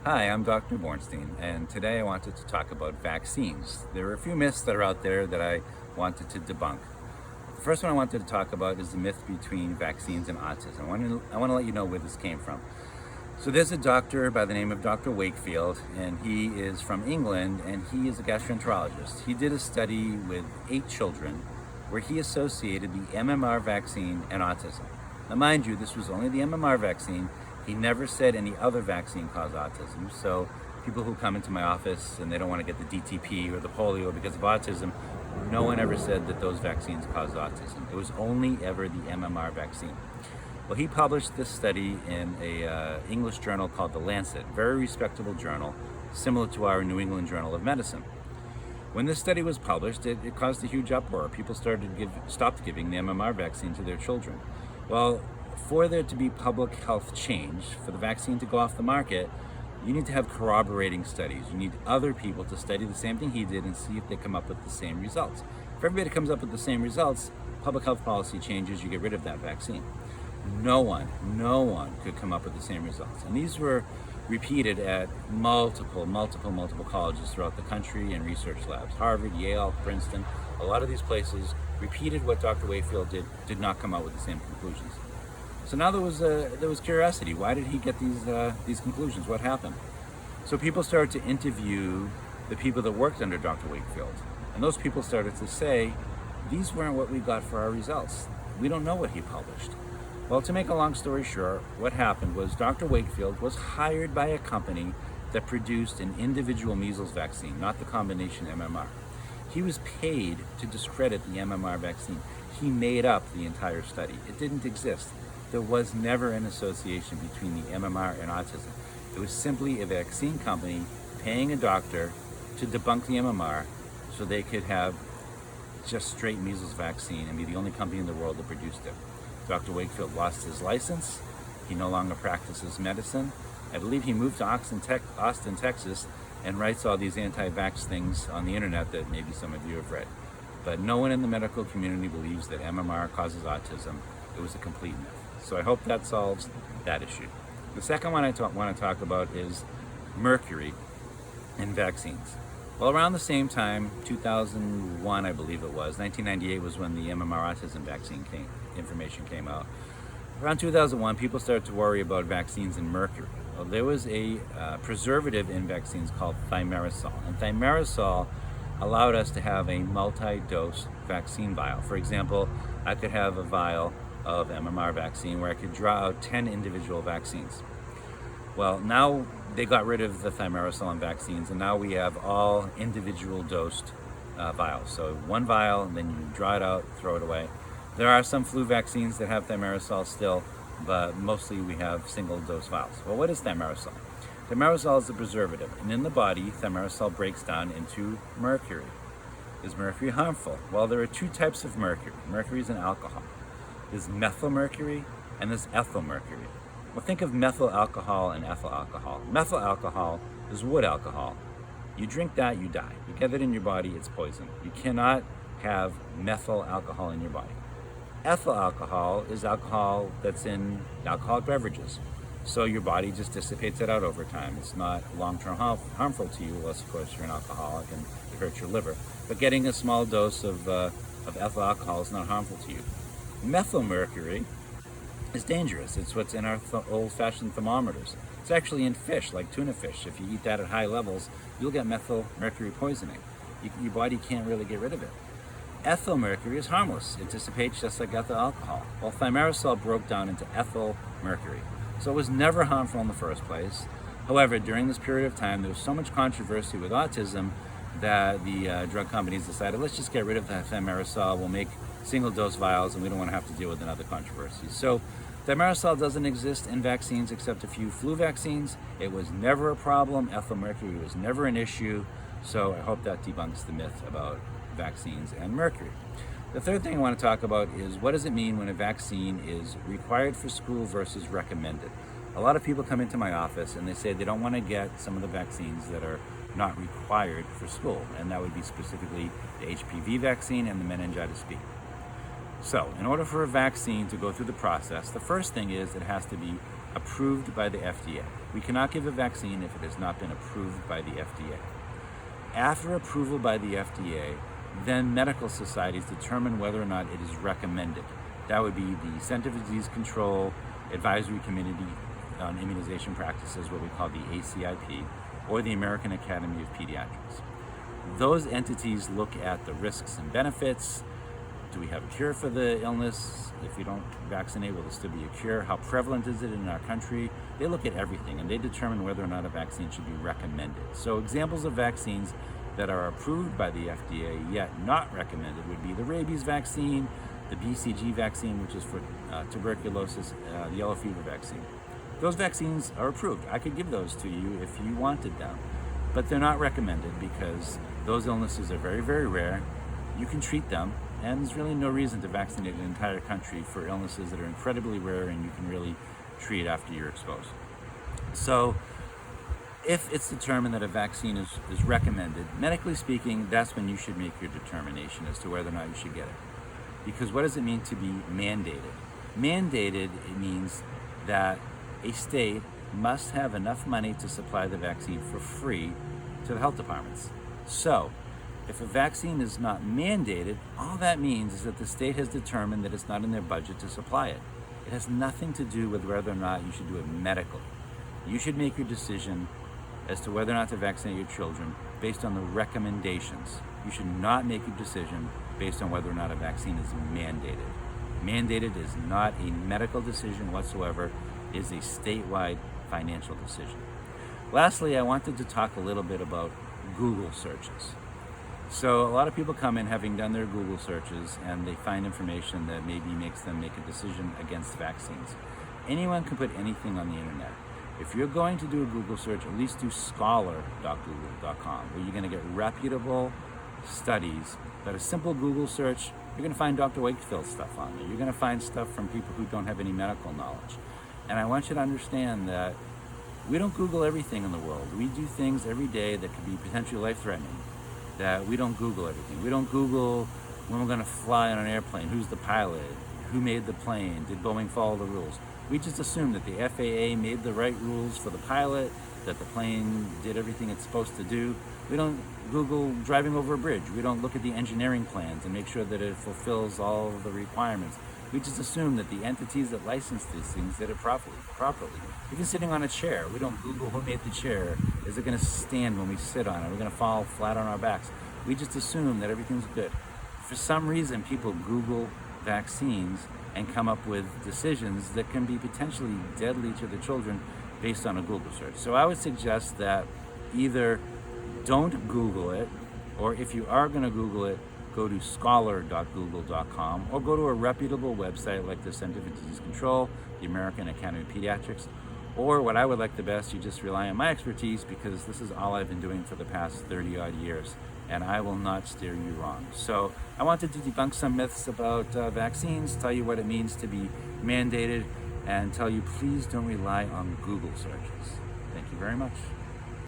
Hi, I'm Dr. Bornstein, and today I wanted to talk about vaccines. There are a few myths that are out there that I wanted to debunk. The first one I wanted to talk about is the myth between vaccines and autism. I want to let you know where this came from. So there's a doctor by the name of Dr. Wakefield, and he is from England, and he is a gastroenterologist. He did a study with 8 children where he associated the MMR vaccine and autism. Now, mind you, this was only the MMR vaccine. He never said any other vaccine caused autism. So people who come into my office and they don't want to get the DTP or the polio because of autism, no one ever said that those vaccines caused autism. It was only ever the MMR vaccine. Well, he published this study in a English journal called The Lancet, very respectable journal, similar to our New England Journal of Medicine. When this study was published, it caused a huge uproar. People stopped giving the MMR vaccine to their children. Well, for there to be public health change, for the vaccine to go off the market, you need to have corroborating studies. You need other people to study the same thing he did and see if they come up with the same results. If everybody comes up with the same results, public health policy changes, you get rid of that vaccine. No one could come up with the same results. And these were repeated at multiple colleges throughout the country and research labs. Harvard, Yale, Princeton, a lot of these places repeated what Dr. Wakefield did not come out with the same conclusions. So now there was curiosity. Why did he get these conclusions? What happened? So people started to interview the people that worked under Dr. Wakefield. And those people started to say, these weren't what we got for our results. We don't know what he published. Well, to make a long story short, what happened was Dr. Wakefield was hired by a company that produced an individual measles vaccine, not the combination MMR. He was paid to discredit the MMR vaccine. He made up the entire study. It didn't exist. There was never an association between the MMR and autism. It was simply a vaccine company paying a doctor to debunk the MMR so they could have just straight measles vaccine and be the only company in the world that produced it. Dr. Wakefield lost his license. He no longer practices medicine. I believe he moved to Austin, Texas, and writes all these anti-vax things on the internet that maybe some of you have read. But no one in the medical community believes that MMR causes autism. It was a complete myth. So I hope that solves that issue. The second one I want to talk about is mercury in vaccines. Well, around the same time, 2001, I believe it was, 1998 was when the MMR autism vaccine information came out. Around 2001, people started to worry about vaccines and mercury. Well, there was a preservative in vaccines called thimerosal, and thimerosal allowed us to have a multi-dose vaccine vial. For example, I could have a vial of MMR vaccine where I could draw out 10 individual vaccines. Well, now they got rid of the thimerosal in vaccines, and now we have all individual dosed vials. So one vial, and then you draw it out, throw it away. There are some flu vaccines that have thimerosal still, but mostly we have single dose vials. Well, what is thimerosal? Thimerosal is a preservative, and in the body, thimerosal breaks down into mercury. Is mercury harmful? Well, there are two types of mercury. Mercury is an alcohol. There's methylmercury and there's ethylmercury. Well, think of methyl alcohol and ethyl alcohol. Methyl alcohol is wood alcohol. You drink that, you die. You get it in your body, it's poison. You cannot have methyl alcohol in your body. Ethyl alcohol is alcohol that's in alcoholic beverages. So your body just dissipates it out over time. It's not long-term harmful to you, unless, of course, you're an alcoholic and it hurts your liver. But getting a small dose of ethyl alcohol is not harmful to you. Methylmercury is dangerous. It's what's in our old-fashioned thermometers. It's actually in fish, like tuna fish. If you eat that at high levels, you'll get methylmercury poisoning. Your body can't really get rid of it. Ethyl mercury is harmless. It dissipates just like ethyl alcohol. Well, thimerosal broke down into ethyl mercury. So it was never harmful in the first place. However, during this period of time, there was so much controversy with autism that the drug companies decided, let's just get rid of the thimerosal. We'll make single-dose vials, and we don't want to have to deal with another controversy. So thimerosal doesn't exist in vaccines except a few flu vaccines. It was never a problem. Ethyl mercury was never an issue. So I hope that debunks the myth about vaccines and mercury. The third thing I want to talk about is what does it mean when a vaccine is required for school versus recommended? A lot of people come into my office and they say they don't want to get some of the vaccines that are not required for school, and that would be specifically the HPV vaccine and the meningitis B. So in order for a vaccine to go through the process, the first thing is it has to be approved by the FDA. We cannot give a vaccine if it has not been approved by the FDA. After approval by the FDA, then medical societies determine whether or not it is recommended. That would be the Center for Disease Control Advisory Committee on Immunization Practices, what we call the ACIP, or the American Academy of Pediatrics. Those entities look at the risks and benefits. Do we have a cure for the illness? If we don't vaccinate, will there still be a cure? How prevalent is it in our country? They look at everything and they determine whether or not a vaccine should be recommended. So examples of vaccines that are approved by the FDA yet not recommended would be the rabies vaccine, the BCG vaccine, which is for tuberculosis, the yellow fever vaccine. Those vaccines are approved. I could give those to you if you wanted them, but they're not recommended because those illnesses are very, very rare. You can treat them, and there's really no reason to vaccinate an entire country for illnesses that are incredibly rare and you can really treat after you're exposed. So if it's determined that a vaccine is recommended, medically speaking, that's when you should make your determination as to whether or not you should get it. Because what does it mean to be mandated? Mandated, it means that a state must have enough money to supply the vaccine for free to the health departments. So, if a vaccine is not mandated, all that means is that the state has determined that it's not in their budget to supply it. It has nothing to do with whether or not you should do it medically. You should make your decision as to whether or not to vaccinate your children based on the recommendations. You should not make a decision based on whether or not a vaccine is mandated. Mandated is not a medical decision whatsoever. It is a statewide financial decision. Lastly, I wanted to talk a little bit about Google searches. So a lot of people come in having done their Google searches and they find information that maybe makes them make a decision against vaccines. Anyone can put anything on the internet. If you're going to do a Google search, at least do scholar.google.com, where you're going to get reputable studies. But a simple Google search, you're going to find Dr. Wakefield stuff on there. You're going to find stuff from people who don't have any medical knowledge. And I want you to understand that we don't Google everything in the world. We do things every day that could be potentially life-threatening, that we don't Google everything. We don't Google when we're going to fly on an airplane, who's the pilot, who made the plane, did Boeing follow the rules. We just assume that the FAA made the right rules for the pilot, that the plane did everything it's supposed to do. We don't Google driving over a bridge. We don't look at the engineering plans and make sure that it fulfills all of the requirements. We just assume that the entities that license these things did it properly. Even sitting on a chair, we don't Google who made the chair. Is it going to stand when we sit on it? We're going to fall flat on our backs. We just assume that everything's good. For some reason, people Google vaccines and come up with decisions that can be potentially deadly to the children based on a Google search. So I would suggest that either don't Google it, or if you are going to Google it, go to scholar.google.com or go to a reputable website like the Center for Disease Control, the American Academy of Pediatrics, or what I would like the best, you just rely on my expertise because this is all I've been doing for the past 30 odd years and I will not steer you wrong. So I wanted to debunk some myths about vaccines, tell you what it means to be mandated, and tell you please don't rely on Google searches. Thank you very much.